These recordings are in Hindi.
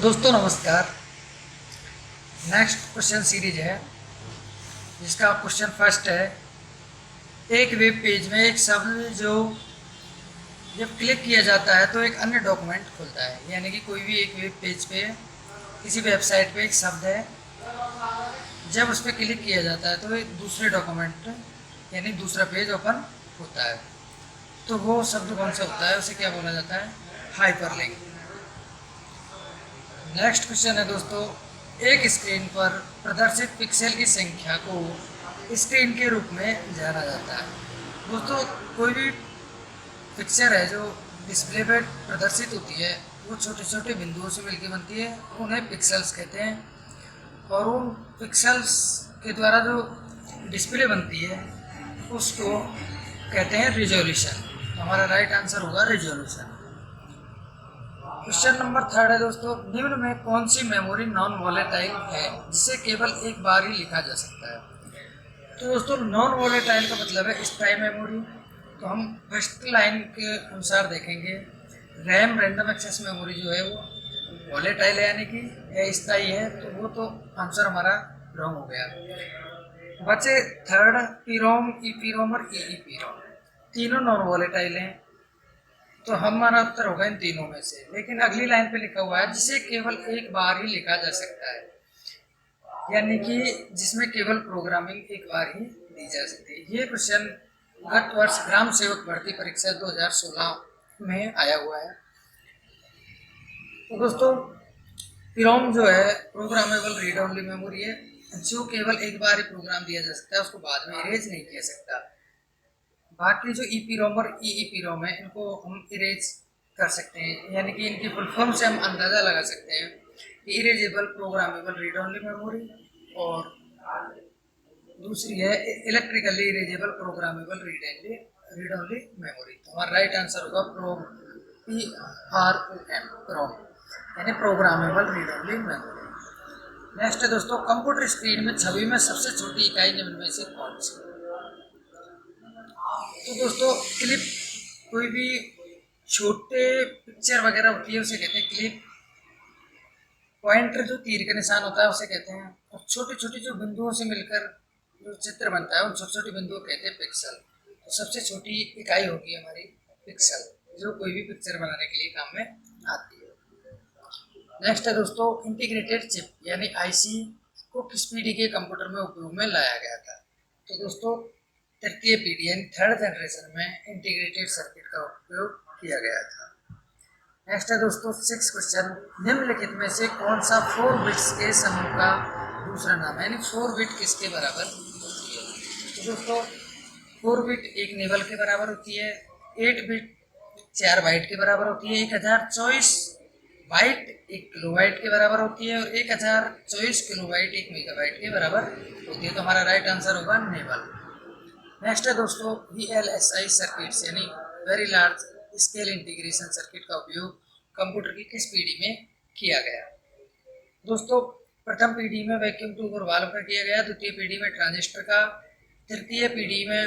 दोस्तों नमस्कार। नेक्स्ट क्वेश्चन सीरीज है जिसका क्वेश्चन फर्स्ट है। एक वेब पेज में एक शब्द जो जब क्लिक किया जाता है तो एक अन्य डॉक्यूमेंट खुलता है, यानी कि कोई भी एक वेब पेज पे किसी वेबसाइट पे एक शब्द है, जब उस पर क्लिक किया जाता है तो एक दूसरे डॉक्यूमेंट यानी दूसरा पेज ओपन होता है। तो वो शब्द कौन सा होता है, उसे क्या बोला जाता है? हाइपरलिंक। नेक्स्ट क्वेश्चन है दोस्तों, एक स्क्रीन पर प्रदर्शित पिक्सल की संख्या को स्क्रीन के रूप में जाना जाता है। दोस्तों कोई भी पिक्चर है जो डिस्प्ले पर प्रदर्शित होती है वो छोटे छोटे बिंदुओं से मिलकर बनती है, उन्हें पिक्सल्स कहते हैं। और उन पिक्सल्स के द्वारा जो डिस्प्ले बनती है उसको कहते हैं रिजोल्यूशन। हमारा राइट आंसर होगा रिजोल्यूशन। क्वेश्चन नंबर थर्ड है दोस्तों, निम्न में कौन सी मेमोरी नॉन वॉलेटाइल है जिसे केवल एक बार ही लिखा जा सकता है? तो दोस्तों नॉन वॉलेटाइल का मतलब है स्थायी मेमोरी। तो हम फर्स्ट लाइन के अनुसार देखेंगे, रैम रैंडम एक्सेस मेमोरी जो है वो वॉलेटाइल है यानी कि स्थायी है, तो वो तो आंसर हमारा रॉन्ग हो गया। बचे थर्ड पीरोम, ईपीरोम और ईईपीरोम, तीनों नॉन वॉलेटाइल हैं, तो हमारा उत्तर होगा इन तीनों में से। लेकिन अगली लाइन पे लिखा हुआ है जिसे केवल एक बार ही लिखा जा सकता है, यानी कि जिसमें केवल प्रोग्रामिंग एक बार ही दी जा सकती है। ये क्वेश्चन गत वर्ष ग्राम सेवक भर्ती परीक्षा 2016 में आया हुआ है। तो दोस्तों पीरोम जो है प्रोग्रामेबल रीड ओनली मेमोरी है, जो केवल एक बार ही प्रोग्राम दिया जा सकता है, उसको बाद में इरेज नहीं किया सकता। बाकी जो ईपीरोम और ईईपीरोम है इनको हम इरेज कर सकते हैं, यानी कि इनकी फुल फॉर्म से हम अंदाज़ा लगा सकते हैं कि erasable programmable read only memory, और दूसरी है electrically erasable programmable read only memory. तो हमारा राइट आंसर होगा PROM, प्रोम यानी programmable read only memory. Next है दोस्तों, कंप्यूटर स्क्रीन में छवि में सबसे छोटी इकाई निम्न में से कौन सी? तो दोस्तों क्लिप, कोई भी छोटे पिक्चर वगैरह होती है उसे कहते हैं क्लिप। पॉइंटर जो तीर का निशान होता है उसे कहते हैं, और छोटे छोटे जो बिंदुओं से मिलकर जो चित्र बनता है उन छोटे छोटे बिंदुओं कहते हैं पिक्सल। तो सबसे छोटी इकाई होगी हमारी पिक्सल, जो कोई भी पिक्चर बनाने के लिए काम में आती है। नेक्स्ट है दोस्तों, इंटीग्रेटेड चिप यानी आईसी को किस पीढ़ी के कंप्यूटर में उपयोग में लाया गया था? तो दोस्तों तृतीय पीढ़ी यानी थर्ड जनरेशन में इंटीग्रेटेड सर्किट का उपयोग किया गया था। नेक्स्ट है दोस्तों सिक्स क्वेश्चन, निम्नलिखित में से कौन सा 4 बिट्स के समूह का दूसरा नाम है, यानी 4 बिट किसके बराबर होती है? तो दोस्तों 4 बिट एक नेबल के बराबर होती है, 8 बिट 4 बाइट के बराबर होती है, 1024 बाइट 1 किलोबाइट के बराबर होती है, और 1024 किलोबाइट 1 मेगाबाइट के बराबर होती है। तो हमारा राइट आंसर होगा नेबल। नेक्स्ट है दोस्तों VLSI सर्किट्स यानी very large scale integration circuit का उपयोग कंप्यूटर की किस पीढ़ी में किया गया? दोस्तों प्रथम पीढ़ी में वैक्यूम ट्यूब और वाल्व का किया गया, द्वितीय पीढ़ी में ट्रांजिस्टर का, तृतीय पीढ़ी में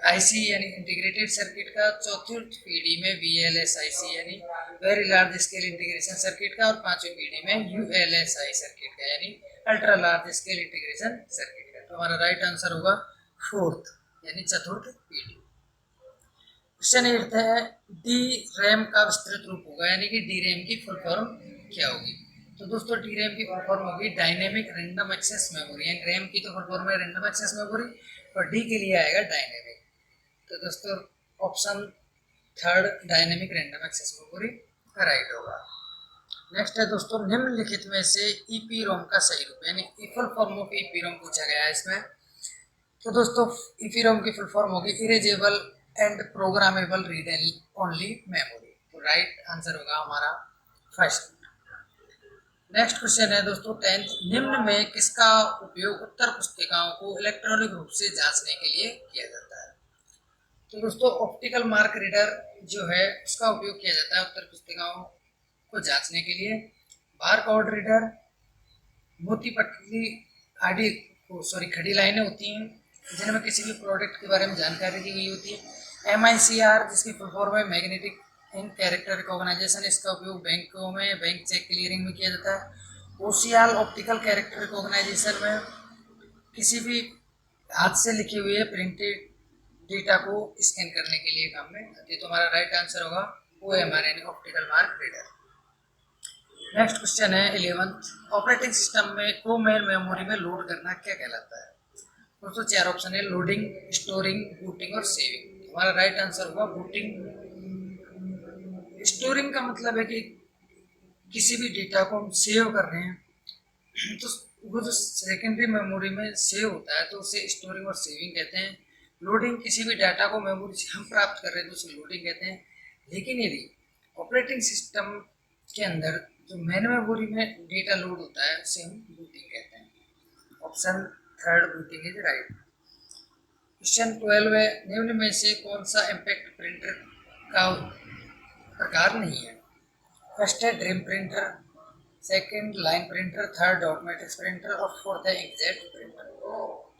आईसी यानी इंटीग्रेटेड सर्किट का, चौथी पीढ़ी में VLSIC यानी very large scale integration circuit का, और पांचवी पीढ़ी में ULSI सर्किट का यानी ultra large scale integration circuit का। तो हमारा राइट आंसर होगा फोर्थ यानी चतुर्थ पीढ़ी। क्वेश्चन 8 है, डी रैम का विस्तृत रूप होगा, यानी कि डी रैम की फुल फॉर्म क्या होगी? तो दोस्तों डी रैम की फुल फॉर्म होगी डायनेमिक रैंडम एक्सेस मेमोरी, यानी रैम की तो फुल फॉर्म है रैंडम एक्सेस मेमोरी, और डी के लिए आएगा डायनेमिक। तो दोस्तों option third dynamic random access memory का राइट होगा। नेक्स्ट है दोस्तों, निम्नलिखित में से ईपीरोम का सही रूप यानी फुल फॉर्म ऑफ ईपीरोम पूछा गया है इसमें। तो दोस्तों ईपीरोम की फुल फॉर्म होगी erasable and programmable read only memory. तो राइट आंसर होगा हमारा फर्स्ट। नेक्स्ट क्वेश्चन है दोस्तों 10th, निम्न में किसका उपयोग उत्तर पुस्तिकाओं को इलेक्ट्रॉनिक रूप से जांचने के लिए किया जाता है? तो दोस्तों ऑप्टिकल मार्क रीडर जो है उसका उपयोग किया जाता है उत्तर पुस्तिकाओं को जांचने के लिए। बारकोड रीडर, मोटी पतली आडी खड़ी लाइनें होती हैं जिनमें किसी भी प्रोडक्ट के बारे में जानकारी दी गई होती है। MICR जिसकी फुल फॉर्म है मैग्नेटिक इन कैरेक्टर रिकॉग्नाइजेशन, इसका उपयोग बैंकों में बैंक चेक क्लियरिंग में किया जाता है। ओसीआल ऑप्टिकल कैरेक्टर रिकॉग्नाइजेशन में किसी भी हाथ से लिखे हुए प्रिंटेड डेटा को स्कैन करने के लिए काम में आती है। तो हमारा राइट आंसर होगा OMR यानी optical mark reader. Next question है 11th, ऑपरेटिंग सिस्टम में को मेन मेमोरी में लोड करना क्या कहलाता है? दोस्तों 4 ऑप्शन है, लोडिंग, स्टोरिंग, बूटिंग और सेविंग। हमारा राइट आंसर होगा बूटिंग। स्टोरिंग का मतलब है कि किसी भी डेटा को हम सेव कर रहे हैं तो वो जो सेकेंडरी मेमोरी में सेव होता है तो उसे स्टोरिंग और सेविंग कहते हैं। लोडिंग, किसी भी डाटा को मेमोरी से हम प्राप्त कर रहे हैं तो उसे लोडिंग कहते हैं। लेकिन यदि ऑपरेटिंग सिस्टम के अंदर जो मेन मेमोरी में डेटा लोड होता है उसे हम बूटिंग कहते हैं। Option third booting is right. Question 12 है, निम्न में से कौन सा इम्पैक्ट प्रिंटर का प्रकार नहीं है? फर्स्ट है dream printer, second line printer, third automatic printer और फोर्थ है इंकजेट प्रिंटर।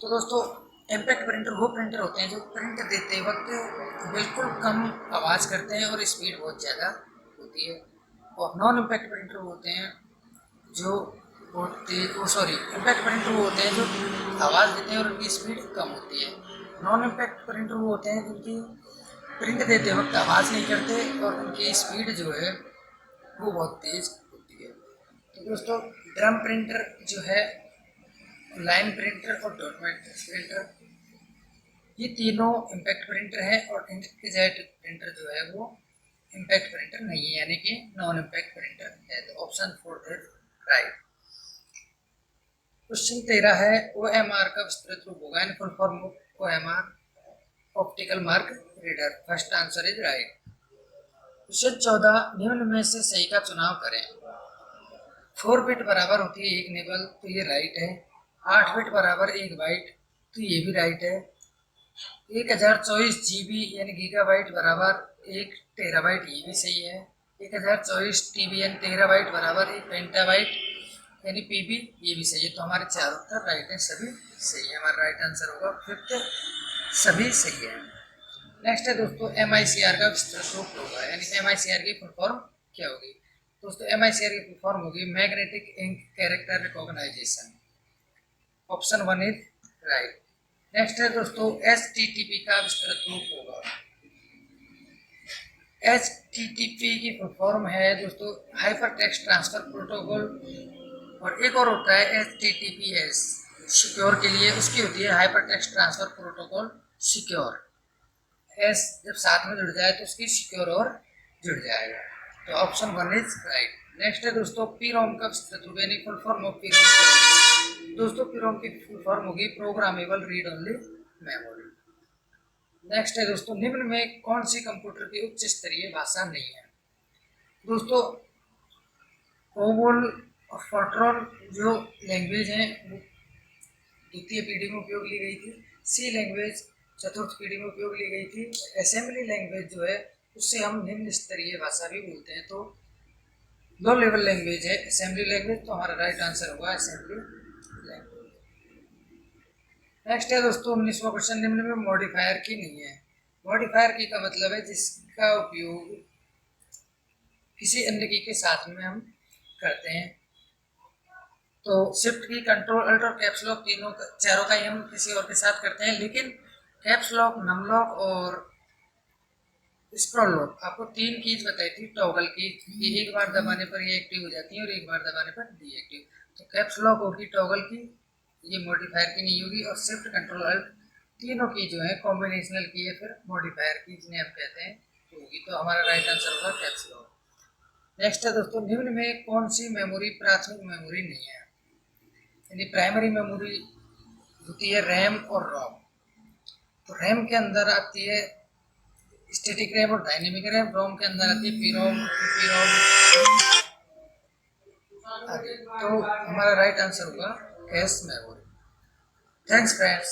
तो दोस्तों इम्पैक्ट प्रिंटर वो प्रिंटर होते हैं जो प्रिंट देते वक्त बिल्कुल कम आवाज़ करते हैं और स्पीड बहुत ज़्यादा होती है। और नॉन इम्पैक्ट प्रिंटर होते हैं जो बहुत तेज, इम्पैक्ट प्रिंटर वो होते हैं जो आवाज़ देते हैं और उनकी स्पीड कम होती है। नॉन इम्पैक्ट प्रिंटर वो होते हैं जिनकी प्रिंट देते वक्त आवाज़ नहीं करते और उनकी स्पीड जो है वो बहुत तेज होती है। तो दोस्तों ड्रम प्रिंटर जो है, लाइन प्रिंटर और डॉटमेट्रिक प्रिंटर, ये तीनों इम्पैक्ट प्रिंटर है और इंकजेट प्रिंटर जो है वो इम्पैक्ट प्रिंटर नहीं है यानी कि नॉन इम्पैक्ट प्रिंटर है। तो ऑप्शन फोर्थ है राइट। क्वेश्चन 13 है, OMR का विस्तृत रूप होगा in full form OMR optical mark reader. First answer is right. Question 14, निम्न में से सही का चुनाव करें। 4 बिट बराबर होती है 1 निबल, तो ये राइट है। 8 बिट बराबर 1 बाइट, तो ये भी राइट है। 1024 GB यानी गीगाबाइट बराबर 1 टेराबाइट, ये भी सही है। 1024 TB यानी टेराबाइट बराबर 1 पेंटाबाइट यानी PB, ये भी सही है। तो हमारे 4 उत्तर राइट है, सभी सही है। हमारा राइट आंसर होगा फिफ्थ, सभी सही है। नेक्स्ट है दोस्तों MICR का विस्तृत रूप होगा यानी MICR की फुल फॉर्म क्या होगी? दोस्तों MICR की फुल फॉर्म होगी magnetic ink character recognization. Option 1 is right. Next है दोस्तों HTTP का विस्तृत रूप होगा। HTTP की फुल फॉर्म है दोस्तों हाइपर टेक्स्ट ट्रांसफर प्रोटोकॉल, और एक और होता है HTTPS सिक्योर के लिए, उसकी होती है hyper text transfer protocol secure. S जब साथ में जुड़ जाए तो उसकी सिक्योर और जुड़ जाएगा। तो ऑप्शन 1 इज राइट। नेक्स्ट है दोस्तों PROM का विस्तृत रूप यानी फुल फॉर्म ऑफ PROM। दोस्तों PROM की फुल फॉर्म होगी programmable read only memory. Next है दोस्तों निम्न में कौन सी कंप्यूटर की उच्च स्तरीय भाषा नहीं है? दोस्तों कोबोल और फोर्ट्रॉन जो लैंग्वेज है वो द्वितीय पीढ़ी में उपयोग ली गई थी। सी लैंग्वेज चतुर्थ पीढ़ी में उपयोग ली गई थी। असेंबली लैंग्वेज जो है उससे हम निम्न स्तरीय भाषा भी बोलते हैं, तो लो लेवल लैंग्वेज है असेंबली लैंग्वेज। तो हमारा राइट आंसर होगा असेंबली लैंग्वेज। नेक्स्ट है दोस्तों 19वां क्वेश्चन, निम्न में मॉडिफायर की नहीं है। मॉडिफायर की का मतलब है जिसका उपयोग किसी अन्य की के साथ में हम करते हैं। तो शिफ्ट की, कंट्रोल अल्ट और कैप्स लॉक चारों का ही हम किसी और के साथ करते हैं, लेकिन कैप्स लॉक, नम लॉक और स्क्रॉल लॉक आपको 3 कीज बताई थी टॉगल की, ये एक बार दबाने पर ये एक्टिव हो जाती है और एक बार दबाने पर डीएक्टिव। तो कैप्स लॉक होगी टॉगल की, ये मॉडिफायर की नहीं होगी। और शिफ्ट कंट्रोल अल्ट तीनों की जो है कॉम्बिनेशनल की है, फिर मॉडिफायर की जिन्हें हम कहते हैं होगी। तो हमारा राइट आंसर होगा कैप्स लॉक। नेक्स्ट है दोस्तों निम्न में कौन सी मेमोरी प्राथमिक मेमोरी नहीं है? यानी प्राइमरी मेमोरी होती है रैम और रोम। तो रैम के अंदर आती है स्टैटिक रैम और डायनेमिक रैम, रोम के अंदर आती है पीरोम, तो हमारा राइट आंसर होगा कैश मेमोरी। Thanks friends.